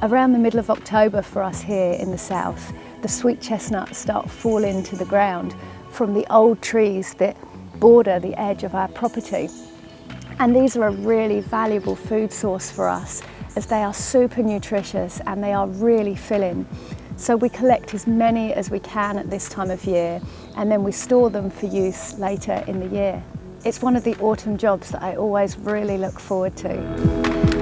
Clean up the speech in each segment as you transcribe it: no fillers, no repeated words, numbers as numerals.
Around the middle of October for us here in the south, the sweet chestnuts start falling to the ground from the old trees that border the edge of our property. And these are a really valuable food source for us, as they are super nutritious and they are really filling. So we collect as many as we can at this time of year, and then we store them for use later in the year. It's one of the autumn jobs that I always really look forward to.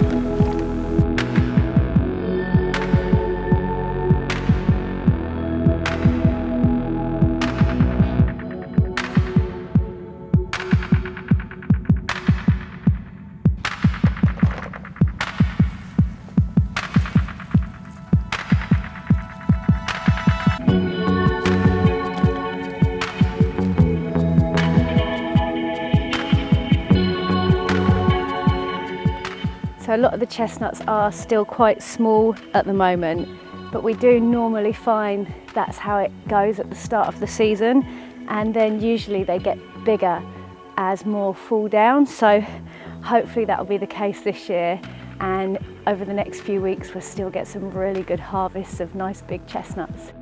So a lot of the chestnuts are still quite small at the moment, but we do normally find that's how it goes at the start of the season, and then usually they get bigger as more fall down. So hopefully that will be the case this year, and over the next few weeks we'll still get some really good harvests of nice big chestnuts.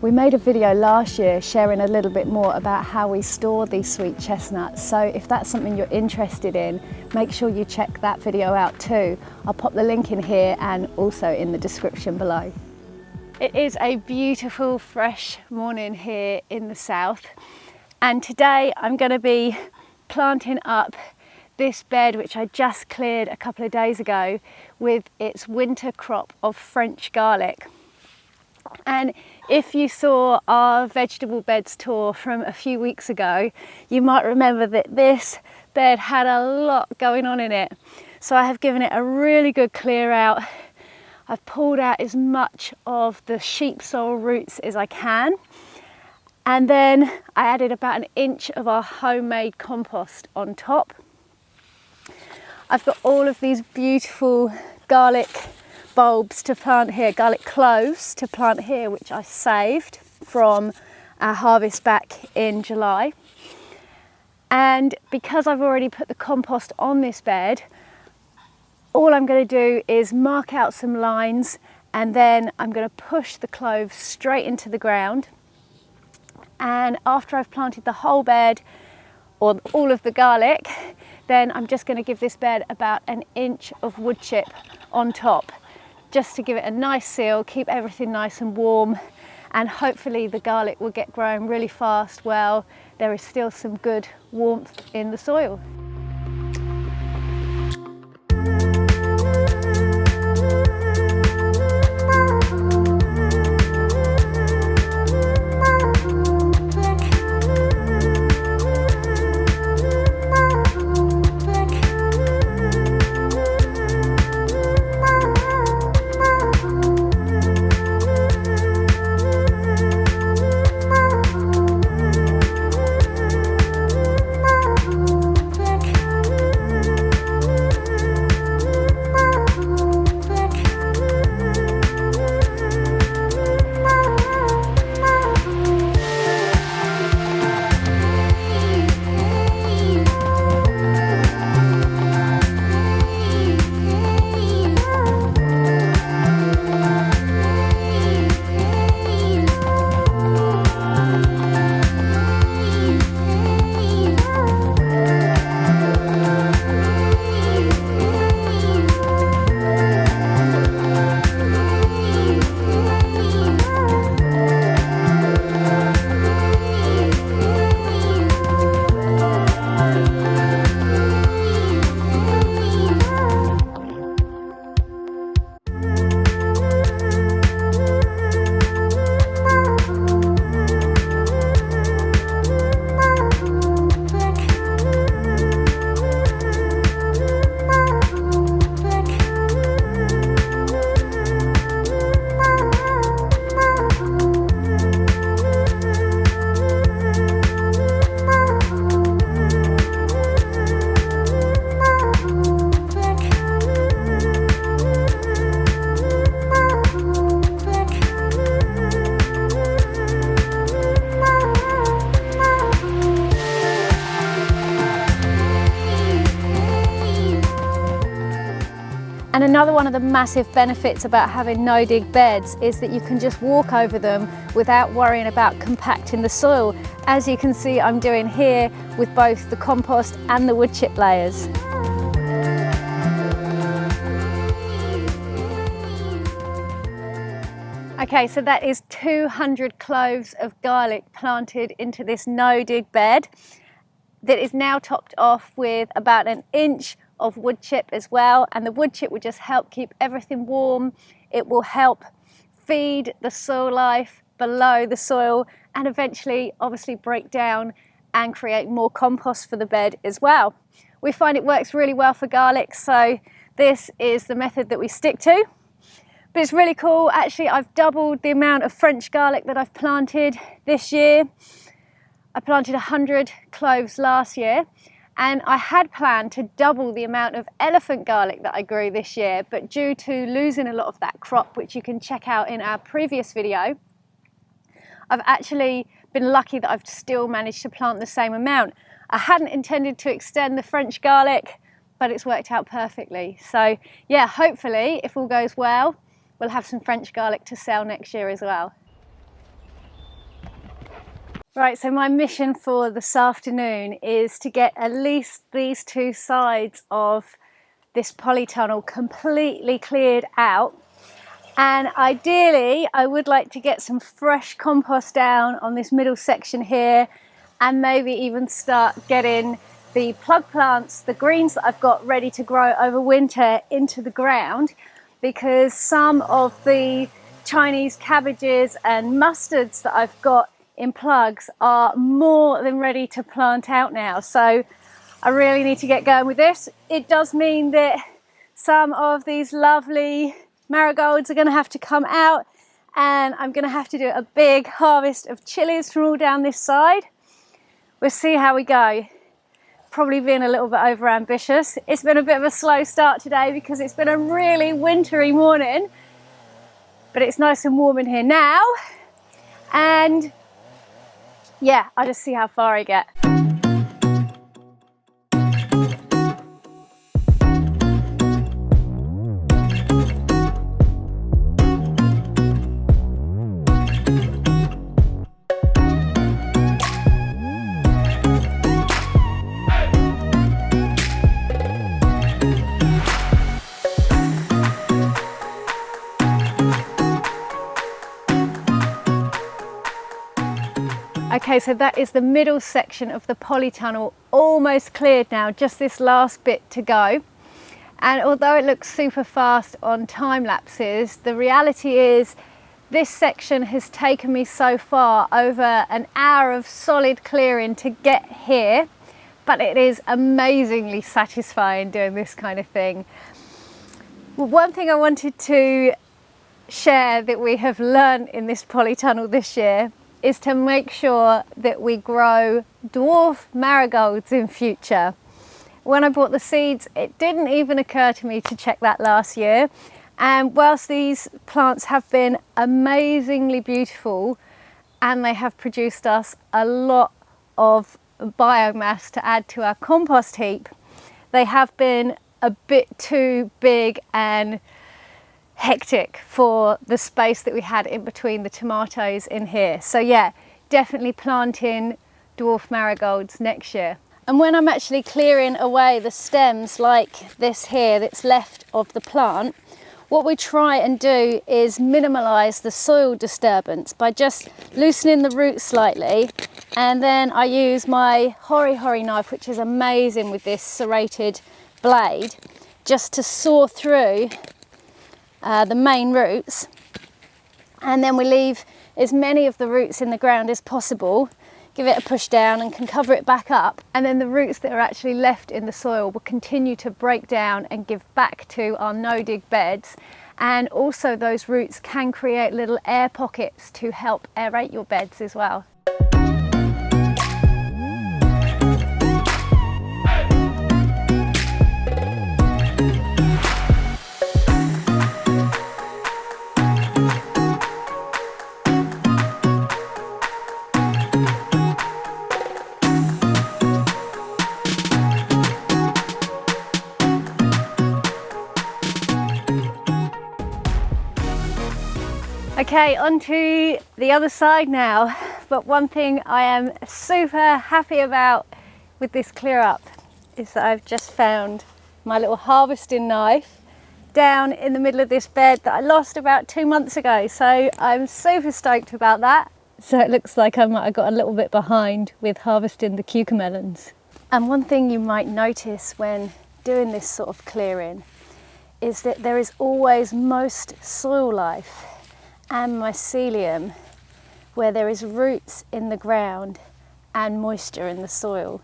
We made a video last year sharing a little bit more about how we store these sweet chestnuts, so if that's something you're interested in, make sure you check that video out too. I'll pop the link in here and also in the description below. It is a beautiful fresh morning here in the south, and today I'm going to be planting up this bed which I just cleared a couple of days ago with its winter crop of French garlic. And if you saw our vegetable beds tour from a few weeks ago, you might remember that this bed had a lot going on in it. So I have given it a really good clear out. I've pulled out as much of the sheep soil roots as I can. And then I added about an inch of our homemade compost on top. I've got all of these beautiful garlic bulbs to plant here, garlic cloves to plant here, which I saved from our harvest back in July. And because I've already put the compost on this bed, all I'm going to do is mark out some lines, and then I'm going to push the cloves straight into the ground. And after I've planted the whole bed, or all of the garlic, then I'm just going to give this bed about an inch of wood chip on top, just to give it a nice seal, keep everything nice and warm, and hopefully the garlic will get growing really fast while there is still some good warmth in the soil. Another one of the massive benefits about having no-dig beds is that you can just walk over them without worrying about compacting the soil, as you can see I'm doing here with both the compost and the wood chip layers. Okay, so that is 200 cloves of garlic planted into this no-dig bed that is now topped off with about an inch of wood chip as well, and the wood chip will just help keep everything warm. It will help feed the soil life below the soil and eventually obviously break down and create more compost for the bed as well. We find it works really well for garlic, so this is the method that we stick to. But it's really cool. Actually, I've doubled the amount of French garlic that I've planted this year. I planted 100 cloves last year, and I had planned to double the amount of elephant garlic that I grew this year, but due to losing a lot of that crop, which you can check out in our previous video, I've actually been lucky that I've still managed to plant the same amount. I hadn't intended to extend the French garlic, but it's worked out perfectly. So yeah, hopefully, if all goes well, we'll have some French garlic to sell next year as well. Right, so my mission for this afternoon is to get at least these two sides of this polytunnel completely cleared out. And ideally, I would like to get some fresh compost down on this middle section here, and maybe even start getting the plug plants, the greens that I've got ready to grow over winter, into the ground, because some of the Chinese cabbages and mustards that I've got in plugs are more than ready to plant out now. So I really need to get going with this. It does mean that some of these lovely marigolds are going to have to come out, and I'm going to have to do a big harvest of chilies from all down this side. We'll see how we go. Probably being a little bit over ambitious. It's been a bit of a slow start today because it's been a really wintry morning, but it's nice and warm in here now, and yeah, I'll just see how far I get. Okay, so that is the middle section of the polytunnel almost cleared now, just this last bit to go. And although it looks super fast on time lapses, the reality is this section has taken me so far over an hour of solid clearing to get here, but it is amazingly satisfying doing this kind of thing. Well, one thing I wanted to share that we have learned in this polytunnel this year is to make sure that we grow dwarf marigolds in future. When I bought the seeds, it didn't even occur to me to check that last year. And whilst these plants have been amazingly beautiful and they have produced us a lot of biomass to add to our compost heap, they have been a bit too big and hectic for the space that we had in between the tomatoes in here. So yeah, definitely planting dwarf marigolds next year. And when I'm actually clearing away the stems like this here that's left of the plant, what we try and do is minimize the soil disturbance by just loosening the roots slightly, and then I use my hori knife, which is amazing with this serrated blade, just to saw through the main roots, and then we leave as many of the roots in the ground as possible, give it a push down and can cover it back up, and then the roots that are actually left in the soil will continue to break down and give back to our no-dig beds. And also those roots can create little air pockets to help aerate your beds as well. Okay, on to the other side now. But one thing I am super happy about with this clear up is that I've just found my little harvesting knife down in the middle of this bed that I lost about 2 months ago. So I'm super stoked about that. So it looks like I might have got a little bit behind with harvesting the cucamelons. And one thing you might notice when doing this sort of clearing is that there is always most soil life and mycelium where there is roots in the ground and moisture in the soil.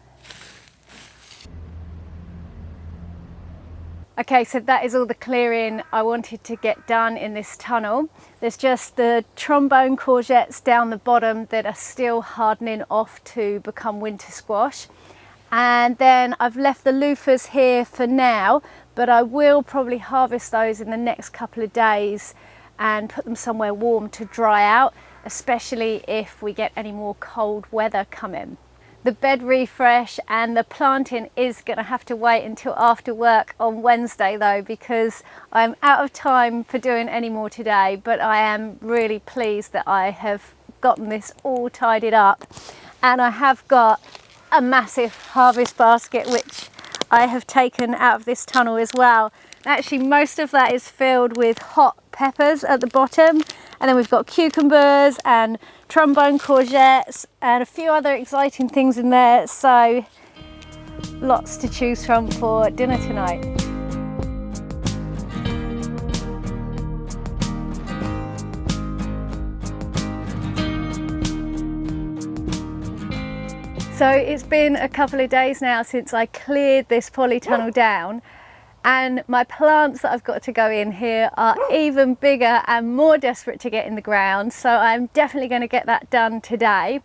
Okay, so that is all the clearing I wanted to get done in this tunnel. There's just the trombone courgettes down the bottom that are still hardening off to become winter squash. And then I've left the loofahs here for now, but I will probably harvest those in the next couple of days and put them somewhere warm to dry out, especially if we get any more cold weather coming. The bed refresh and the planting is going to have to wait until after work on Wednesday though, because I'm out of time for doing any more today, but I am really pleased that I have gotten this all tidied up. And I have got a massive harvest basket which I have taken out of this tunnel as well. Actually, most of that is filled with hot peppers at the bottom, and then we've got cucumbers and trombone courgettes and a few other exciting things in there, so lots to choose from for dinner tonight. So it's been a couple of days now since I cleared this polytunnel down, and my plants that I've got to go in here are even bigger and more desperate to get in the ground, so I'm definitely going to get that done today.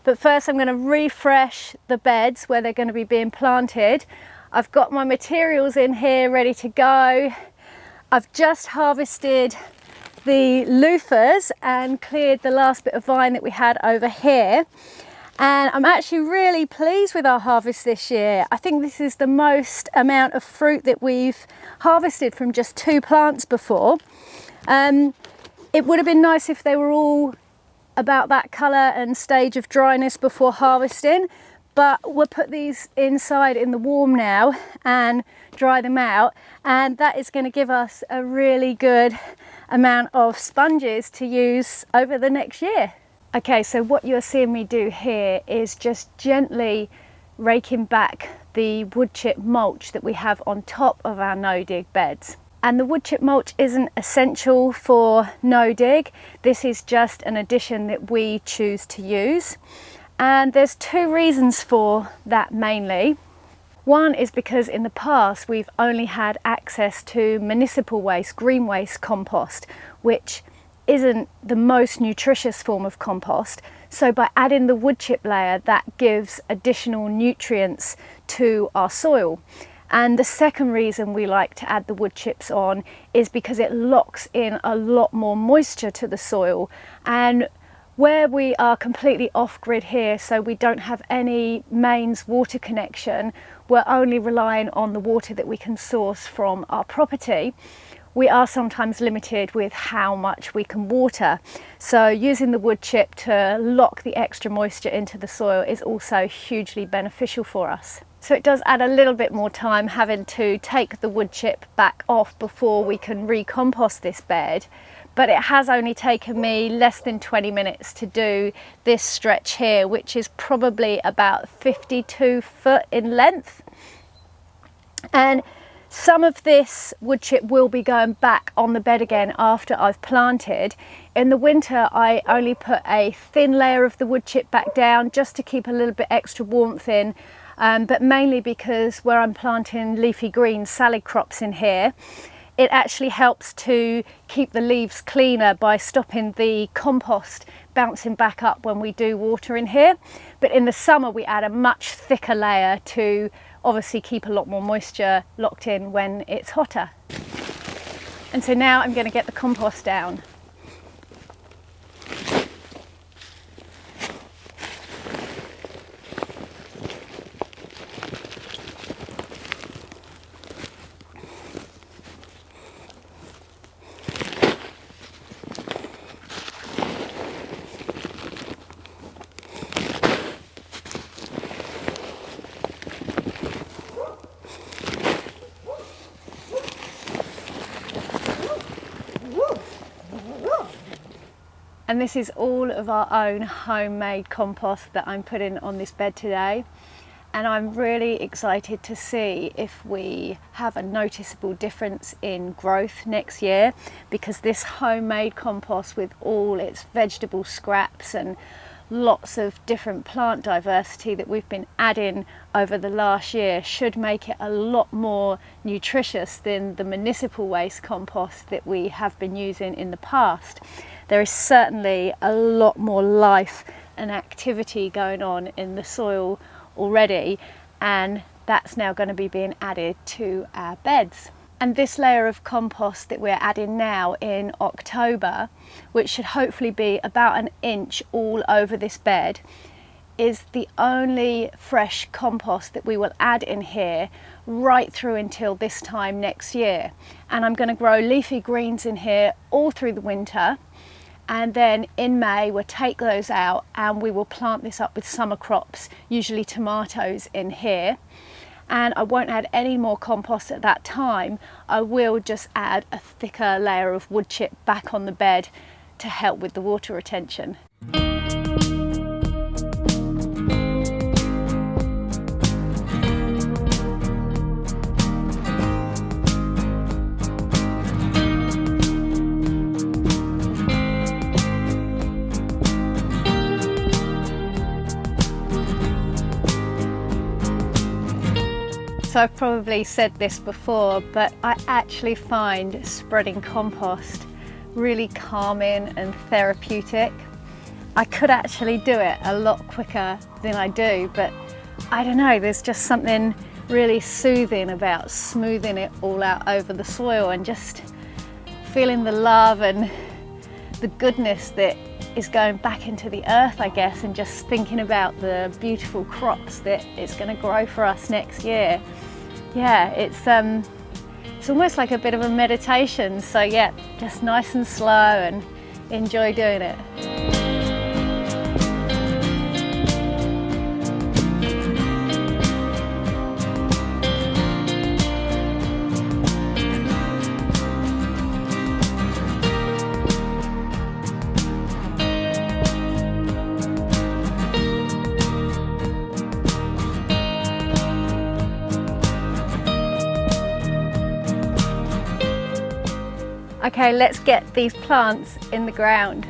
But first I'm going to refresh the beds where they're going to be being planted. I've got my materials in here ready to go. I've just harvested the loofahs and cleared the last bit of vine that we had over here. And I'm actually really pleased with our harvest this year. I think this is the most amount of fruit that we've harvested from just 2 plants before. It would have been nice if they were all about that colour and stage of dryness before harvesting, but we'll put these inside in the warm now and dry them out, and that is going to give us a really good amount of sponges to use over the next year. Okay, so what you're seeing me do here is just gently raking back the wood chip mulch that we have on top of our no-dig beds. And the wood chip mulch isn't essential for no-dig. This is just an addition that we choose to use. And there's 2 reasons for that mainly. One is because in the past we've only had access to municipal waste, green waste compost, which isn't the most nutritious form of compost. So by adding the wood chip layer, that gives additional nutrients to our soil. And the second reason we like to add the wood chips on is because it locks in a lot more moisture to the soil. And where we are completely off grid here, so we don't have any mains water connection, we're only relying on the water that we can source from our property. We are sometimes limited with how much we can water. So using the wood chip to lock the extra moisture into the soil is also hugely beneficial for us. So it does add a little bit more time having to take the wood chip back off before we can recompost this bed. But it has only taken me less than 20 minutes to do this stretch here, which is probably about 52 foot in length. And some of this wood chip will be going back on the bed again after I've planted. In the winter, I only put a thin layer of the wood chip back down just to keep a little bit extra warmth in, but mainly because where I'm planting leafy green salad crops in here, it actually helps to keep the leaves cleaner by stopping the compost bouncing back up when we do water in here. But in the summer, we add a much thicker layer to obviously keep a lot more moisture locked in when it's hotter. And so now I'm going to get the compost down. And this is all of our own homemade compost that I'm putting on this bed today. And I'm really excited to see if we have a noticeable difference in growth next year, because this homemade compost with all its vegetable scraps and lots of different plant diversity that we've been adding over the last year should make it a lot more nutritious than the municipal waste compost that we have been using in the past. There is certainly a lot more life and activity going on in the soil already, and that's now going to be being added to our beds. And this layer of compost that we're adding now in October, which should hopefully be about an inch all over this bed, is the only fresh compost that we will add in here right through until this time next year. And I'm going to grow leafy greens in here all through the winter, and then in May we'll take those out and we will plant this up with summer crops, usually tomatoes in here. And I won't add any more compost at that time. I will just add a thicker layer of wood chip back on the bed to help with the water retention. So I've probably said this before, but I actually find spreading compost really calming and therapeutic. I could actually do it a lot quicker than I do, but I don't know, there's just something really soothing about smoothing it all out over the soil and just feeling the love and the goodness that is going back into the earth, I guess, and just thinking about the beautiful crops that it's going to grow for us next year. Yeah, it's almost like a bit of a meditation. So yeah, just nice and slow and enjoy doing it. Okay, let's get these plants in the ground.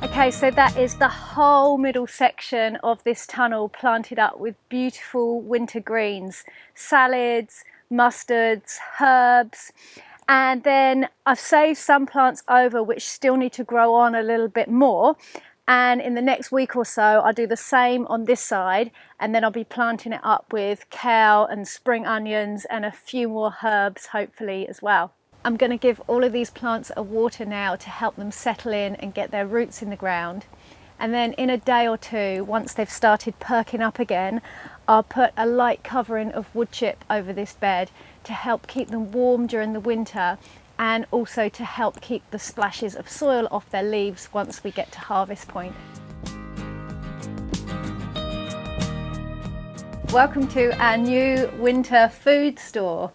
Okay, so that is the whole middle section of this tunnel planted up with beautiful winter greens, salads, mustards, herbs, and then I've saved some plants over which still need to grow on a little bit more, and in the next week or so I'll do the same on this side, and then I'll be planting it up with kale and spring onions and a few more herbs hopefully as well. I'm going to give all of these plants a water now to help them settle in and get their roots in the ground. And then in a day or two, once they've started perking up again, I'll put a light covering of wood chip over this bed to help keep them warm during the winter, and also to help keep the splashes of soil off their leaves once we get to harvest point. Welcome to our new winter food store.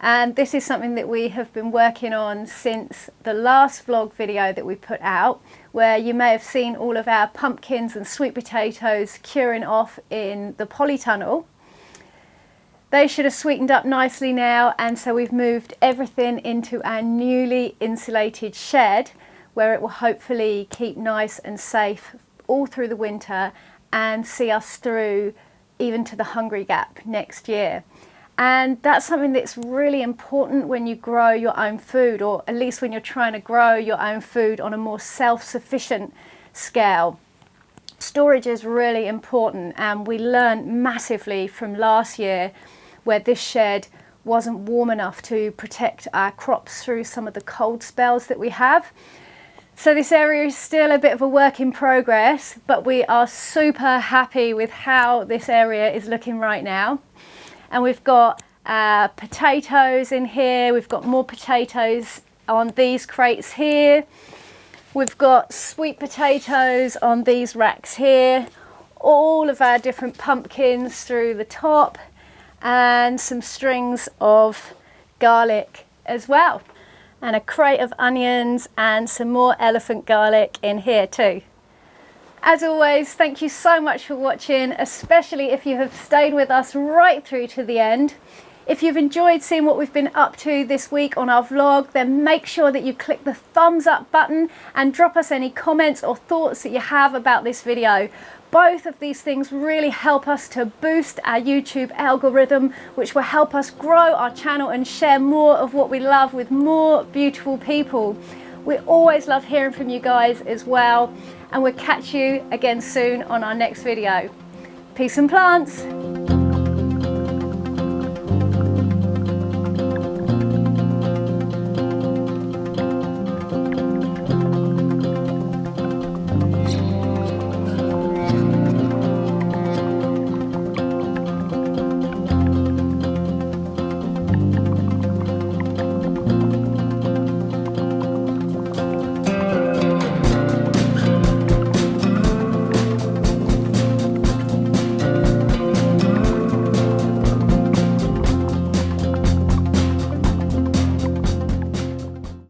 And this is something that we have been working on since the last vlog video that we put out, where you may have seen all of our pumpkins and sweet potatoes curing off in the polytunnel. They should have sweetened up nicely now, and so we've moved everything into our newly insulated shed, where it will hopefully keep nice and safe all through the winter and see us through even to the hungry gap next year. And that's something that's really important when you grow your own food, or at least when you're trying to grow your own food on a more self-sufficient scale. Storage is really important, and we learned massively from last year where this shed wasn't warm enough to protect our crops through some of the cold spells that we have. So this area is still a bit of a work in progress, but we are super happy with how this area is looking right now. And we've got potatoes in here, we've got more potatoes on these crates here, we've got sweet potatoes on these racks here, all of our different pumpkins through the top, and some strings of garlic as well, and a crate of onions and some more elephant garlic in here too. As always, thank you so much for watching, especially if you have stayed with us right through to the end. If you've enjoyed seeing what we've been up to this week on our vlog, then make sure that you click the thumbs up button and drop us any comments or thoughts that you have about this video. Both of these things really help us to boost our YouTube algorithm, which will help us grow our channel and share more of what we love with more beautiful people. We always love hearing from you guys as well, and we'll catch you again soon on our next video. Peace and plants.